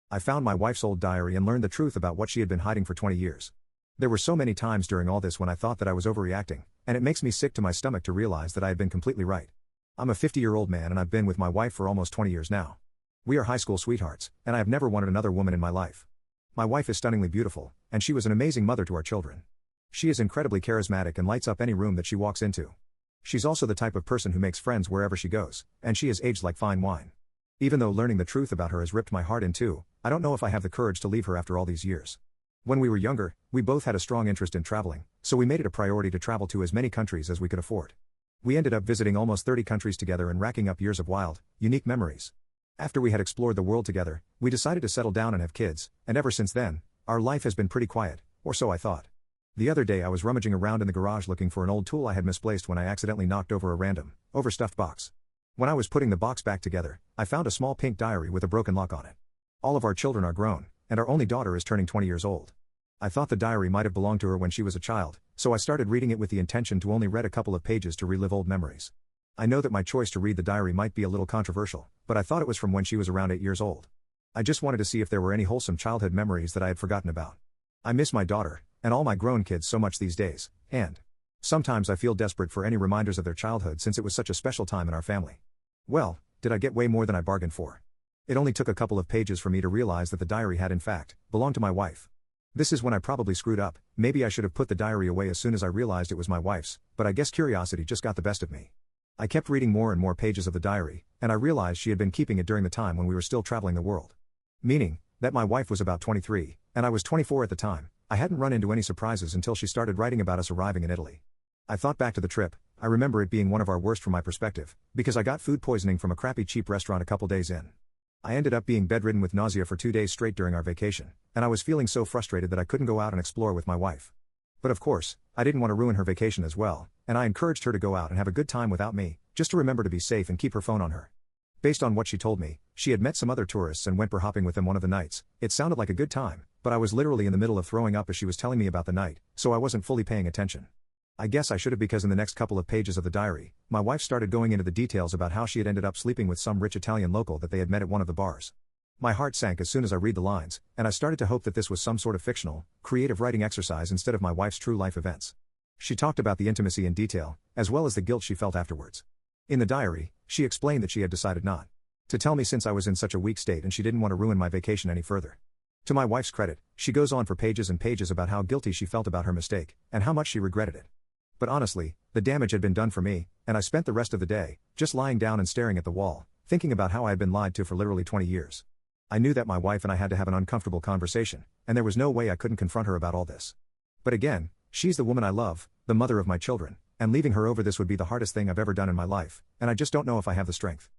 I found my wife's old diary and learned the truth about what she had been hiding for 20 years. There were so many times during all this when I thought that I was overreacting, and it makes me sick to my stomach to realize that I had been completely right. I'm a 50-year-old man and I've been with my wife for almost 20 years now. We are high school sweethearts, and I have never wanted another woman in my life. My wife is stunningly beautiful, and she was an amazing mother to our children. She is incredibly charismatic and lights up any room that she walks into. She's also the type of person who makes friends wherever she goes, and she has aged like fine wine. Even though learning the truth about her has ripped my heart in two, I don't know if I have the courage to leave her after all these years. When we were younger, we both had a strong interest in traveling, so we made it a priority to travel to as many countries as we could afford. We ended up visiting almost 30 countries together and racking up years of wild, unique memories. After we had explored the world together, we decided to settle down and have kids, and ever since then, our life has been pretty quiet, or so I thought. The other day I was rummaging around in the garage looking for an old tool I had misplaced when I accidentally knocked over a random, overstuffed box. When I was putting the box back together, I found a small pink diary with a broken lock on it. All of our children are grown, and our only daughter is turning 20 years old. I thought the diary might have belonged to her when she was a child, so I started reading it with the intention to only read a couple of pages to relive old memories. I know that my choice to read the diary might be a little controversial, but I thought it was from when she was around 8 years old. I just wanted to see if there were any wholesome childhood memories that I had forgotten about. I miss my daughter, and all my grown kids so much these days, and sometimes I feel desperate for any reminders of their childhood since it was such a special time in our family. Well, did I get way more than I bargained for? It only took a couple of pages for me to realize that the diary had in fact belonged to my wife. This is when I probably screwed up. Maybe I should have put the diary away as soon as I realized it was my wife's, but I guess curiosity just got the best of me. I kept reading more and more pages of the diary, and I realized she had been keeping it during the time when we were still traveling the world. Meaning that my wife was about 23, and I was 24 at the time. I hadn't run into any surprises until she started writing about us arriving in Italy. I thought back to the trip. I remember it being one of our worst from my perspective, because I got food poisoning from a crappy cheap restaurant a couple days in. I ended up being bedridden with nausea for 2 days straight during our vacation, and I was feeling so frustrated that I couldn't go out and explore with my wife. But of course, I didn't want to ruin her vacation as well, and I encouraged her to go out and have a good time without me, just to remember to be safe and keep her phone on her. Based on what she told me, she had met some other tourists and went bar hopping with them one of the nights. It sounded like a good time, but I was literally in the middle of throwing up as she was telling me about the night, so I wasn't fully paying attention. I guess I should have, because in the next couple of pages of the diary, my wife started going into the details about how she had ended up sleeping with some rich Italian local that they had met at one of the bars. My heart sank as soon as I read the lines, and I started to hope that this was some sort of fictional, creative writing exercise instead of my wife's true life events. She talked about the intimacy in detail, as well as the guilt she felt afterwards. In the diary, she explained that she had decided not to tell me since I was in such a weak state and she didn't want to ruin my vacation any further. To my wife's credit, she goes on for pages and pages about how guilty she felt about her mistake, and how much she regretted it. But honestly, the damage had been done for me, and I spent the rest of the day just lying down and staring at the wall, thinking about how I had been lied to for literally 20 years. I knew that my wife and I had to have an uncomfortable conversation, and there was no way I couldn't confront her about all this. But again, she's the woman I love, the mother of my children, and leaving her over this would be the hardest thing I've ever done in my life, and I just don't know if I have the strength.